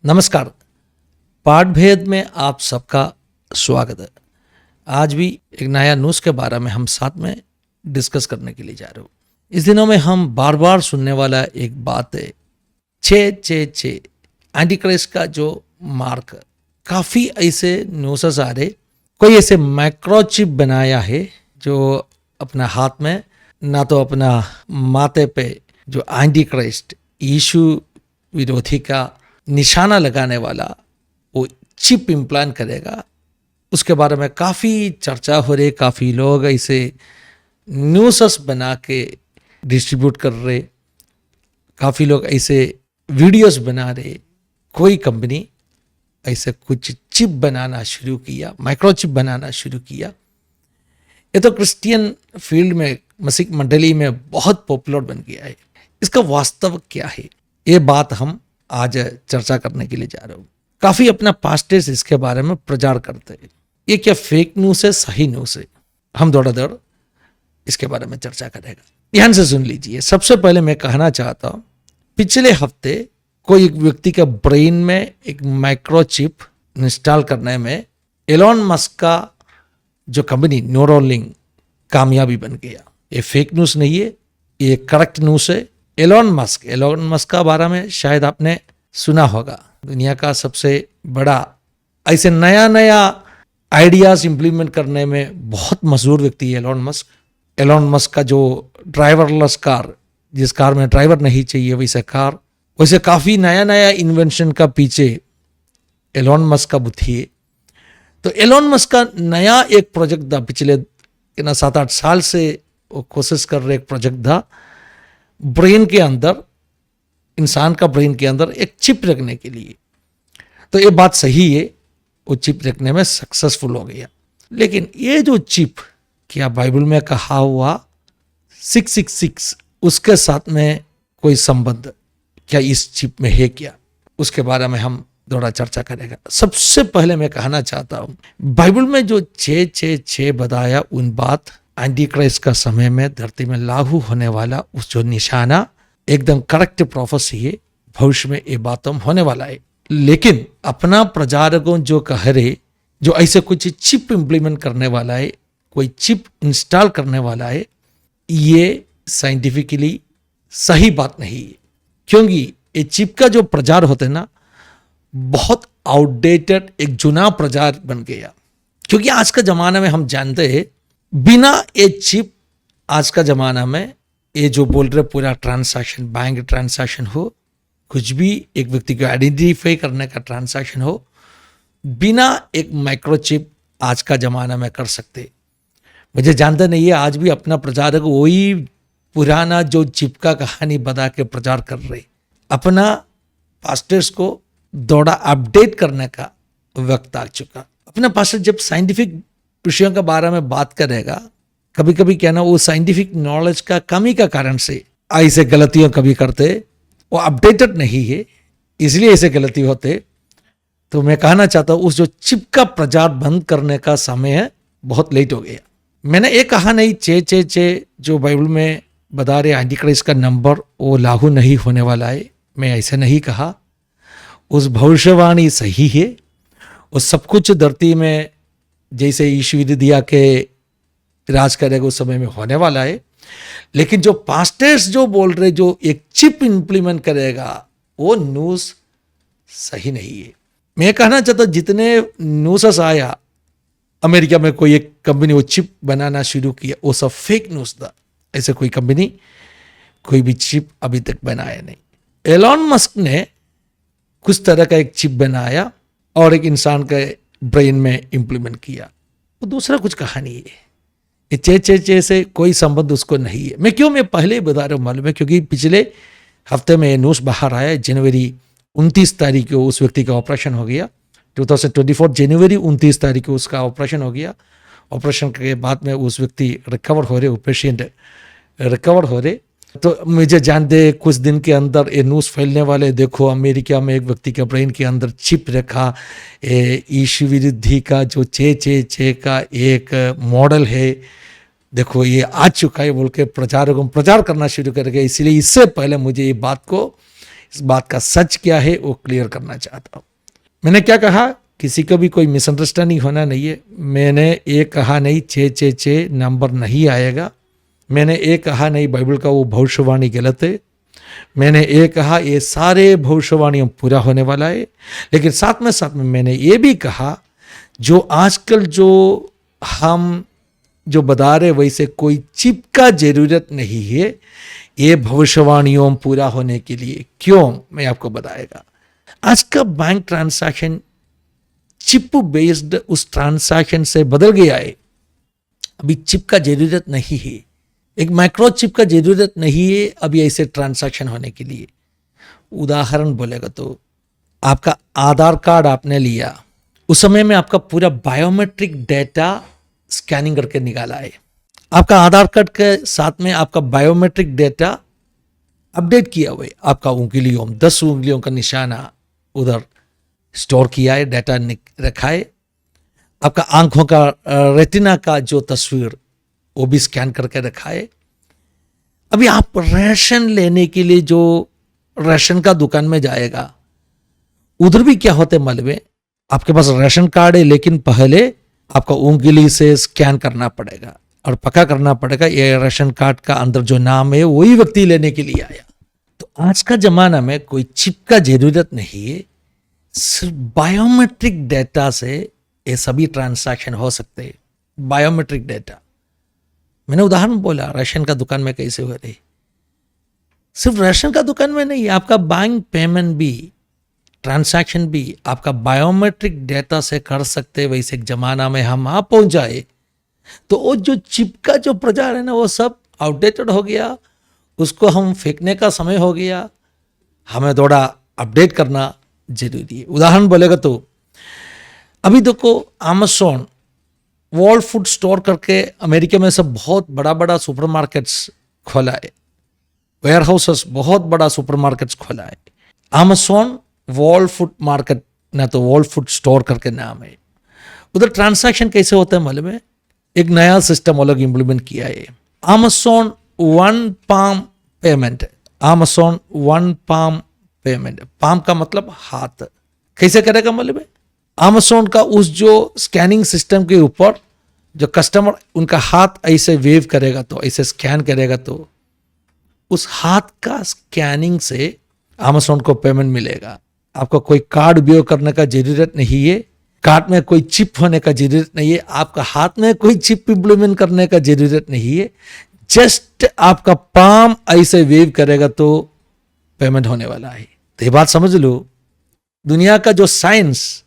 नमस्कार। पाठभेद में आप सबका स्वागत है। आज भी एक नया न्यूज़ के बारे में हम साथ में डिस्कस करने के लिए जा रहे हो। इस दिनों में हम बार बार सुनने वाला एक बात है 666 एंटी क्राइस्ट का जो मार्क। काफ़ी ऐसे न्यूज़ आ रहे, कोई ऐसे माइक्रोचिप बनाया है जो अपना हाथ में ना तो अपना माथे पे जो एंटी क्राइस्ट यीशु विरोधी का निशाना लगाने वाला वो चिप इम्प्लांट करेगा। उसके बारे में काफ़ी चर्चा हो रही, काफ़ी लोग ऐसे न्यूज़ बना के डिस्ट्रीब्यूट कर रहे, काफ़ी लोग ऐसे वीडियोस बना रहे। कोई कंपनी ऐसे कुछ चिप बनाना शुरू किया, माइक्रोचिप बनाना शुरू किया। ये तो क्रिश्चियन फील्ड में, मसीह मंडली में बहुत पॉपुलर बन गया है। इसका वास्तव क्या है, ये बात हम आज चर्चा करने के लिए जा रहे हो। काफी अपना पास्टर्स इसके बारे में प्रचार करते हैं। ये क्या फेक न्यूज़ है, सही न्यूज़ है? हम दौड़ा दौड़ इसके बारे में चर्चा करेगा। ध्यान से सुन लीजिए। सबसे पहले मैं कहना चाहता हूं, पिछले हफ्ते कोई एक व्यक्ति का ब्रेन में एक माइक्रोचिप इंस्टॉल करने में एलोन मस्क का जो कंपनी न्यूरोलिंक कामयाबी बन गया। ये फेक न्यूज़ नहीं है, ये करेक्ट न्यूज़ है। एलोन मस्क का बारे में शायद आपने सुना होगा। दुनिया का सबसे बड़ा ऐसे नया नया आइडियाज इंप्लीमेंट करने में बहुत मशहूर व्यक्ति है एलोन मस्क का जो ड्राइवरलेस कार, जिस कार में ड्राइवर नहीं चाहिए वैसे कार, वैसे काफ़ी नया नया इन्वेंशन का पीछे एलोन मस्क का बुद्धि है। तो एलोन मस्क का नया एक प्रोजेक्ट था, पिछले 7-8 साल से वो कोशिश कर रहे एक प्रोजेक्ट था, ब्रेन के अंदर, इंसान का ब्रेन के अंदर एक चिप रखने के लिए। तो ये बात सही है, वो चिप रखने में सक्सेसफुल हो गया। लेकिन ये जो चिप, क्या बाइबल में कहा हुआ 666 उसके साथ में कोई संबंध क्या इस चिप में है क्या, उसके बारे में हम थोड़ा चर्चा करेगा। सबसे पहले मैं कहना चाहता हूं, बाइबल में जो 666 बताया उन बात एंटी क्राइस्ट का समय में धरती में लागू होने वाला उस जो निशाना एकदम करेक्ट प्रोफेसी है। भविष्य में ये बात होने वाला है। लेकिन अपना प्रचारकों जो कह रहे, जो ऐसे कुछ चिप इंप्लीमेंट करने वाला है, कोई चिप इंस्टॉल करने वाला है, ये साइंटिफिकली सही बात नहीं है। क्योंकि ये चिप का जो प्रचार होते हैं ना, बहुत आउटडेटेड एक जुना प्रचार बन गया। क्योंकि आज का जमाना में हम जानते हैं, बिना ये चिप आज का जमाना में ये जो बोल रहे पूरा ट्रांसैक्शन, बैंक ट्रांसैक्शन हो, कुछ भी एक व्यक्ति को आइडेंटिफाई करने का ट्रांसैक्शन हो, बिना एक माइक्रोचिप आज का जमाना में कर सकते। मुझे जानते नहीं है, आज भी अपना प्रचारक वही पुराना जो चिप का कहानी बता के प्रचार कर रहे। अपना पास्टर्स को दौड़ा अपडेट करने का वक्त आ चुका। अपना पास्टर जब साइंटिफिक विषयों के बारे में बात करेगा, कभी कभी क्या ना, वो साइंटिफिक नॉलेज का कमी का कारण से ऐसे गलतियां कभी करते, वो अपडेटेड नहीं है, इसलिए ऐसे गलती होते। तो मैं कहना चाहता हूँ, उस जो चिप का प्रचार बंद करने का समय है, बहुत लेट हो गया। मैंने ये कहा नहीं 666 जो बाइबल में बता रहे एंटी क्राइस्ट का नंबर वो लागू नहीं होने वाला है, मैं ऐसे नहीं कहा। उस भविष्यवाणी सही है। वो सब कुछ धरती में जैसे यीशु दिया के राज करेगा उस समय में होने वाला है। लेकिन जो पास्टर्स जो बोल रहे, जो एक चिप इंप्लीमेंट करेगा, वो न्यूज़ सही नहीं है। मैं कहना चाहता, जितने न्यूज़ आया, अमेरिका में कोई एक कंपनी वो चिप बनाना शुरू किया, वो सब फेक न्यूज़ था। ऐसे कोई कंपनी कोई भी चिप अभी तक बनाया नहीं। एलोन मस्क ने कुछ तरह का एक चिप बनाया और एक इंसान के ब्रेन में इंप्लीमेंट किया, वो दूसरा कुछ कहानी है। ये 666 से कोई संबंध उसको नहीं है। मैं पहले ही बता रहा हूँ, मालूम है, क्योंकि पिछले हफ्ते में न्यूज़ बाहर आया, जनवरी 29 तारीख को उस व्यक्ति का ऑपरेशन हो गया। 2024 जनवरी 29 तारीख को उसका ऑपरेशन हो गया। ऑपरेशन के बाद में उस व्यक्ति रिकवर हो रहे, वो पेशेंट रिकवर हो रहे। तो मुझे जानते कुछ दिन के अंदर ये न्यूज़ फैलने वाले, देखो अमेरिका में एक व्यक्ति के ब्रेन के अंदर चिप रखा, यीशु विरोधी का जो 666 का एक मॉडल है, देखो ये आ चुका है बोल के प्रचार करना शुरू कर गए। इसलिए इससे पहले मुझे ये बात को इस बात का सच क्या है वो क्लियर करना चाहता हूँ। मैंने क्या कहा, किसी को भी कोई मिसअंडरस्टैंडिंग होना नहीं है। मैंने ये कहा नहीं 666 नंबर नहीं आएगा। मैंने ये कहा नहीं बाइबल का वो भविष्यवाणी गलत है। मैंने ये कहा ये सारे भविष्यवाणियों पूरा होने वाला है। लेकिन साथ में मैंने ये भी कहा जो आजकल हम जो बता रहे वैसे कोई चिप का जरूरत नहीं है ये भविष्यवाणियों पूरा होने के लिए। क्यों, मैं आपको बताएगा। आज का बैंक ट्रांसैक्शन चिप बेस्ड उस ट्रांसैक्शन से बदल गया है। अभी चिप का जरूरत नहीं है, एक माइक्रो चिप का जरूरत नहीं है अभी ऐसे ट्रांसैक्शन होने के लिए। उदाहरण बोलेगा तो आपका आधार कार्ड आपने लिया, उस समय में आपका पूरा बायोमेट्रिक डेटा स्कैनिंग करके निकाला है। आपका आधार कार्ड के साथ में आपका बायोमेट्रिक डेटा अपडेट किया हुआ है। आपका उंगलियों 10 उंगलियों का निशाना उधर स्टोर किया है, डेटा रखा है। आपका आंखों का रेटिना का जो तस्वीर वो भी स्कैन करके रखा है। अभी आप राशन लेने के लिए जो राशन का दुकान में जाएगा उधर भी क्या होते मालूम है, आपके पास राशन कार्ड है लेकिन पहले आपका उंगली से स्कैन करना पड़ेगा और पक्का करना पड़ेगा ये राशन कार्ड का अंदर जो नाम है वही व्यक्ति लेने के लिए आया। तो आज का जमाना में कोई चिप का जरूरत नहीं है, सिर्फ बायोमेट्रिक डेटा से ये सभी ट्रांसैक्शन हो सकते हैं। बायोमेट्रिक डेटा, मैंने उदाहरण बोला राशन का दुकान में कैसे हो रही। सिर्फ राशन का दुकान में नहीं, आपका बैंक पेमेंट भी, ट्रांसैक्शन भी आपका बायोमेट्रिक डेटा से कर सकते। वैसे एक जमाना में हम आ पहुंच जाए तो वो जो चिप का जो प्रचार है ना वो सब आउटडेटेड हो गया, उसको हम फेंकने का समय हो गया। हमें थोड़ा अपडेट करना जरूरी है। उदाहरण बोलेगा तो अभी देखो अमेज़न वर्ल्ड फूड स्टोर करके अमेरिका में सब बहुत बड़ा बड़ा सुपरमार्केट्स खोला है, वेयर हाउसेस बहुत बड़ा सुपरमार्केट्स खोला है। अमेज़न वर्ल्ड फूड मार्केट ना तो वर्ल्ड फूड स्टोर करके नाम है। उधर ट्रांसैक्शन कैसे होता है मालूम है, एक नया सिस्टम अलग इंप्लीमेंट किया है। Amazon one palm payment, Amazon one palm payment, palm का मतलब हाथ। कैसे करेगा मालूम है, अमेज़न का उस जो स्कैनिंग सिस्टम के ऊपर जो कस्टमर उनका हाथ ऐसे वेव करेगा तो ऐसे स्कैन करेगा तो उस हाथ का स्कैनिंग से अमेज़न को पेमेंट मिलेगा। आपको कोई कार्ड उपयोग करने का जरूरत नहीं है, कार्ड में कोई चिप होने का जरूरत नहीं है, आपका हाथ में कोई चिप इंप्लीमेंट करने का जरूरत नहीं है। जस्ट आपका पाम ऐसे वेव करेगा तो पेमेंट होने वाला है। तो ये बात समझ लो, दुनिया का जो साइंस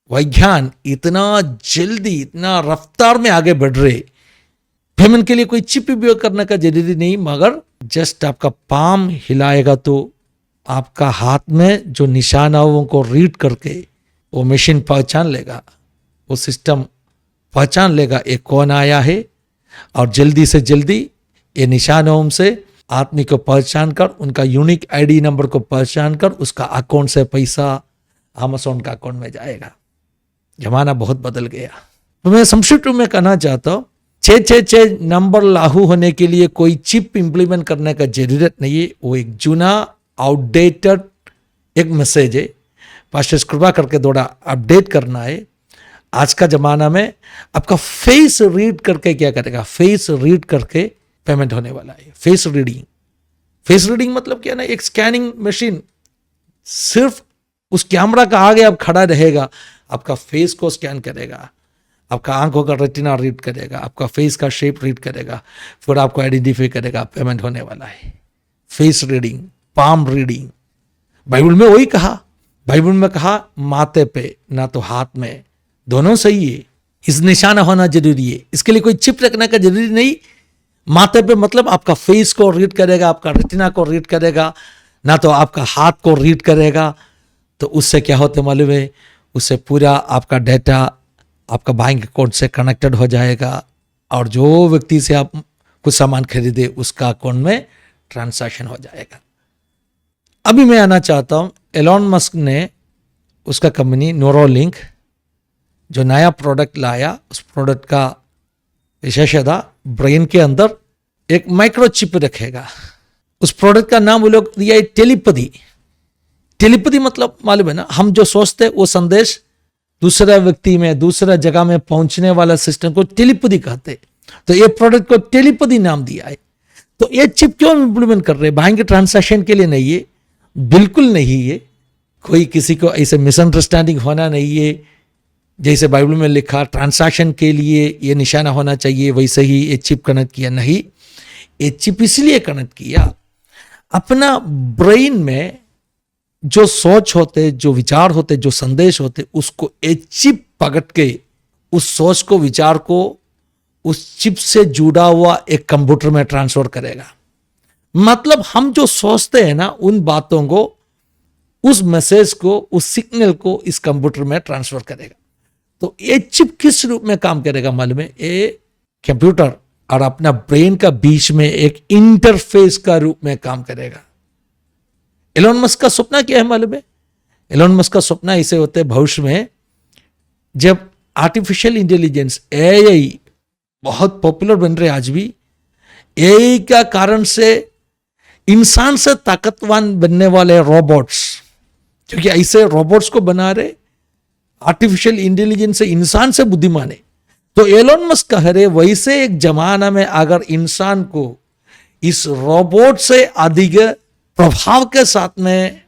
विज्ञान इतना जल्दी इतना रफ्तार में आगे बढ़ रहे, पेमेंट के लिए कोई चिप उपयोग करने का जरूरी नहीं, मगर जस्ट आपका पाम हिलाएगा तो आपका हाथ में जो निशानाओं को रीड करके वो मशीन पहचान लेगा, वो सिस्टम पहचान लेगा ये कौन आया है, और जल्दी से जल्दी ये निशानों से आदमी को पहचान कर उनका यूनिक आईडी नंबर को पहचान कर उसका अकाउंट से पैसा अमेज़न का अकाउंट में जाएगा। जमाना बहुत बदल गया। तो मैं संक्षिप्त में कहना चाहता हूँ 666 नंबर लागू होने के लिए कोई चिप इंप्लीमेंट करने का जरूरत नहीं है। वो एक जूना आउटडेटेड एक मैसेज है, पास्टर कृपा करके थोड़ा अपडेट करना है। आज का जमाना में आपका फेस रीड करके क्या करेगा, फेस रीड करके पेमेंट होने वाला है। फेस रीडिंग, फेस रीडिंग मतलब क्या ना, एक स्कैनिंग मशीन सिर्फ उस कैमरा का आगे अब खड़ा रहेगा, आपका फेस को स्कैन करेगा, आपका आंखों का रेटिना रीड करेगा, आपका फेस का शेप रीड करेगा, फिर आपको आइडेंटिफाई करेगा, पेमेंट होने वाला है। Face reading, palm reading, Bible में वही कहा। बाइबल में कहा माथे पे ना तो हाथ में, दोनों सही है। इस निशाना होना जरूरी है, इसके लिए कोई चिप रखने का जरूरी नहीं। माथे पे मतलब आपका फेस को रीड करेगा, आपका रेटिना को रीड करेगा, ना तो आपका हाथ को रीड करेगा। तो उससे क्या होता है मालूम है, उससे पूरा आपका डेटा आपका बैंक अकाउंट से कनेक्टेड हो जाएगा, और जो व्यक्ति से आप कुछ सामान खरीदे उसका अकाउंट में ट्रांसैक्शन हो जाएगा। अभी मैं आना चाहता हूं, एलॉन मस्क ने उसका कंपनी न्यूरोलिंक जो नया प्रोडक्ट लाया, उस प्रोडक्ट का विशेषता ब्रेन के अंदर एक माइक्रोचिप रखेगा। उस प्रोडक्ट का नाम वो लोग दिया है टेलीपैथी। टेलीपैथी मतलब मालूम है ना, हम जो सोचते वो संदेश दूसरा व्यक्ति में, दूसरा जगह में पहुंचने वाला सिस्टम को टेलीपैथी कहते। तो ये प्रोडक्ट को टेलीपैथी नाम दिया है। तो ये चिप क्यों इंप्लीमेंट कर रहे हैं? बैंक ट्रांसैक्शन के लिए नहीं है, बिल्कुल नहीं है। कोई किसी को ऐसे मिसअंडरस्टैंडिंग होना नहीं है। जैसे बाइबल में लिखा ट्रांसैक्शन के लिए ये निशाना होना चाहिए, वैसे ही ये चिप कनेक्ट किया नहीं। ये चिप इसलिए कनेक्ट किया, अपना ब्रेन में जो सोच होते, जो विचार होते, जो संदेश होते, उसको एक चिप पकड़ के उस सोच को, विचार को उस चिप से जुड़ा हुआ एक कंप्यूटर में ट्रांसफर करेगा। मतलब हम जो सोचते हैं ना, उन बातों को, उस मैसेज को, उस सिग्नल को इस कंप्यूटर में ट्रांसफर करेगा। तो ये चिप किस रूप में काम करेगा मालूम है? ये कंप्यूटर और अपना ब्रेन का बीच में एक इंटरफेस का रूप में काम करेगा। एलोन मस्क का सपना क्या है मालूम है? एलोन मस्क का सपना ऐसे होते हैं भविष्य में, जब आर्टिफिशियल इंटेलिजेंस एआई बहुत पॉपुलर बन रहे आज भी, एआई का कारण से इंसान से ताकतवान बनने वाले रोबोट्स, क्योंकि ऐसे रोबोट्स को बना रहे आर्टिफिशियल इंटेलिजेंस से इंसान से बुद्धिमान है। तो एलोन मस्क कह रहे वैसे एक जमाना में अगर इंसान को इस रोबोट से अधिक प्रभाव के साथ में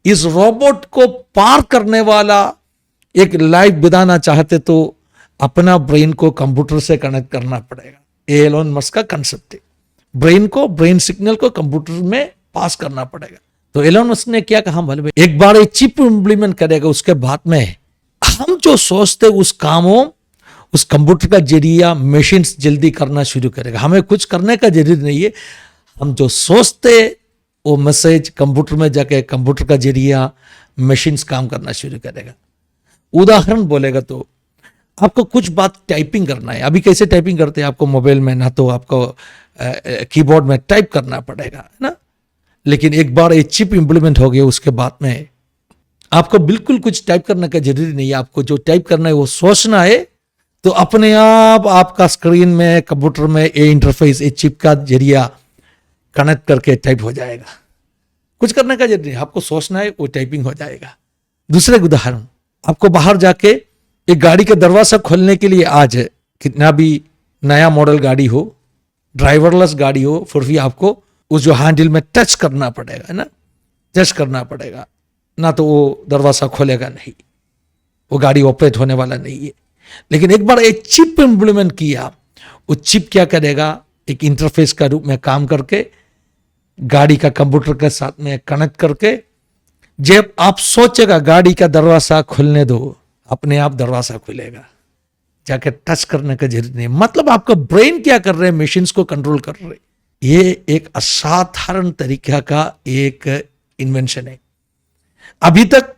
इस रोबोट को पार करने वाला एक लाइफ बिताना चाहते तो अपना ब्रेन को कंप्यूटर से कनेक्ट करना पड़ेगा। एलोन मस्क का कंसेप्ट है, ब्रेन को, ब्रेन सिग्नल को कंप्यूटर में पास करना पड़ेगा। तो एलोन मस्क ने क्या कहा मालूम है? एक बार एक चिप इंप्लीमेंट करेगा, उसके बाद में हम जो सोचते उस कामों, उस कंप्यूटर का जरिया मशीन जल्दी करना शुरू करेगा। हमें कुछ करने का जरूरी नहीं है, हम जो सोचते वो मैसेज कंप्यूटर में जाके कंप्यूटर का जरिया मशीन्स काम करना शुरू करेगा। उदाहरण बोलेगा तो आपको कुछ बात टाइपिंग करना है, अभी कैसे टाइपिंग करते हैं? आपको मोबाइल में ना तो आपको कीबोर्ड में टाइप करना पड़ेगा, है ना। लेकिन एक बार ये चिप इंप्लीमेंट हो गया, उसके बाद में आपको बिल्कुल कुछ टाइप करने का जरूरी नहीं है। आपको जो टाइप करना है वो सोचना है, तो अपने आप आपका स्क्रीन में, कंप्यूटर में ये इंटरफेस, ये चिप का जरिया कनेक्ट करके टाइप हो जाएगा। कुछ करने का जरूरी नहीं, आपको सोचना है, वो टाइपिंग हो जाएगा। दूसरे उदाहरण, आपको बाहर जाके एक गाड़ी का दरवाजा खोलने के लिए, आज कितना भी नया मॉडल गाड़ी हो, ड्राइवरलेस गाड़ी हो, फिर भी आपको उस जो हैंडल में टच करना पड़ेगा, है ना, टच करना पड़ेगा, ना तो वो दरवाजा खोलेगा नहीं, वो गाड़ी ऑपरेट होने वाला नहीं है। लेकिन एक बार एक चिप इंप्लीमेंट किया, वो चिप क्या करेगा? एक इंटरफेस का रूप में काम करके गाड़ी का कंप्यूटर के साथ में कनेक्ट करके, जब आप सोचेगा गाड़ी का दरवाजा खोलने दो, अपने आप दरवाजा खुलेगा, जाके टच करने का जरूरत नहीं। मतलब आपका ब्रेन क्या कर रहे हैं? मशीन्स को कंट्रोल कर रहे हैं। ये एक असाधारण तरीका का एक इन्वेंशन है। अभी तक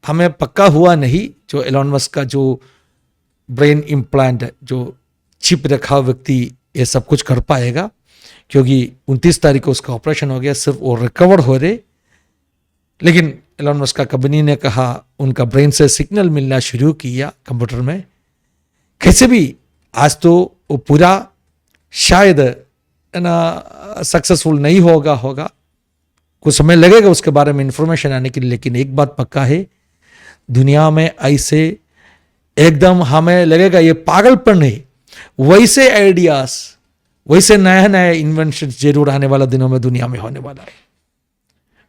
हमें पक्का हुआ नहीं जो एलोन मस्क का जो ब्रेन इम्प्लांट, जो चिप रखा व्यक्ति ये सब कुछ कर पाएगा, क्योंकि 29 तारीख को उसका ऑपरेशन हो गया, सिर्फ वो रिकवर हो रहे। लेकिन एलोन मस्क का कंपनी ने कहा, उनका ब्रेन से सिग्नल मिलना शुरू किया कंप्यूटर में। कैसे भी आज तो वो पूरा शायद ना सक्सेसफुल नहीं होगा, कुछ समय लगेगा उसके बारे में इंफॉर्मेशन आने के लिए। लेकिन एक बात पक्का है, दुनिया में ऐसे एकदम हमें लगेगा ये पागलपन है, वैसे आइडियाज, वैसे नया नया इन्वेंशन जरूर आने वाला दिनों में दुनिया में होने वाला है।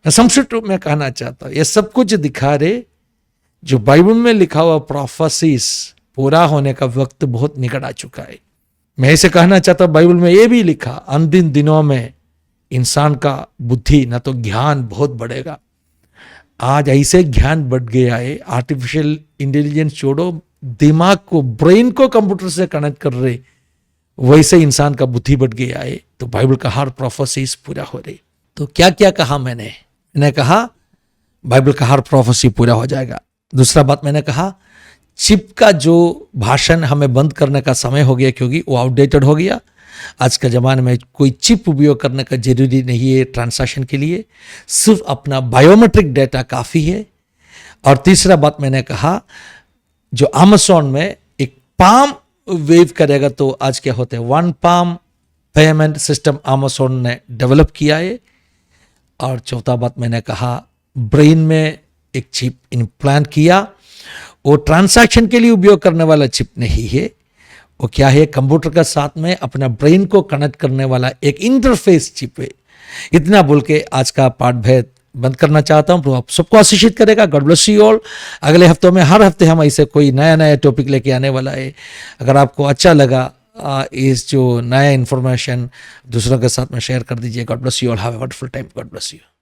मैं संक्षिप्त रूप में कहना चाहता हूं, ये सब कुछ दिखा रहे जो बाइबल में लिखा हुआ प्रोफेसीज पूरा होने का वक्त बहुत निकट आ चुका है। मैं ऐसे कहना चाहता हूं, बाइबल में ये भी लिखा, अंतिम दिनों में इंसान का बुद्धि ना तो ज्ञान बहुत बढ़ेगा। आज ऐसे ज्ञान बढ़ गया है, आर्टिफिशियल इंटेलिजेंस छोड़ो, दिमाग को, ब्रेन को कंप्यूटर से कनेक्ट कर रहे, वैसे इंसान का बुद्धि बढ़ गया है। तो बाइबल का हर प्रोफेसीज पूरा हो रही। तो क्या क्या कहा मैंने कहा बाइबल का हर प्रोफेसी पूरा हो जाएगा। दूसरा बात मैंने कहा, चिप का जो भाषण हमें बंद करने का समय हो गया, क्योंकि वो आउटडेटेड हो गया। आज के ज़माने में कोई चिप उपयोग करने का जरूरी नहीं है ट्रांसैक्शन के लिए, सिर्फ अपना बायोमेट्रिक डेटा काफ़ी है। और तीसरा बात मैंने कहा, जो अमेज़न में एक पाम वेव करेगा, तो आज क्या होते हैं, one palm payment system Amazon ने डेवलप किया है। और चौथा बात मैंने कहा, ब्रेन में एक चिप इम्प्लांट किया। वो ट्रांसैक्शन के लिए उपयोग करने वाला चिप नहीं है, वो क्या है, कंप्यूटर के साथ में अपना ब्रेन को कनेक्ट करने वाला एक इंटरफेस चिप है। इतना बोल के आज का पाठ भेद बंद करना चाहता हूँ। प्रभु आप सबको आशीषित करेगा। God bless you all. अगले हफ्तों में हर हफ्ते हम ऐसे कोई नया नया टॉपिक लेके आने वाला है। अगर आपको अच्छा लगा इस जो नया इन्फॉर्मेशन दूसरों के साथ में शेयर कर दीजिए। God bless you all. Have a wonderful time. God bless you.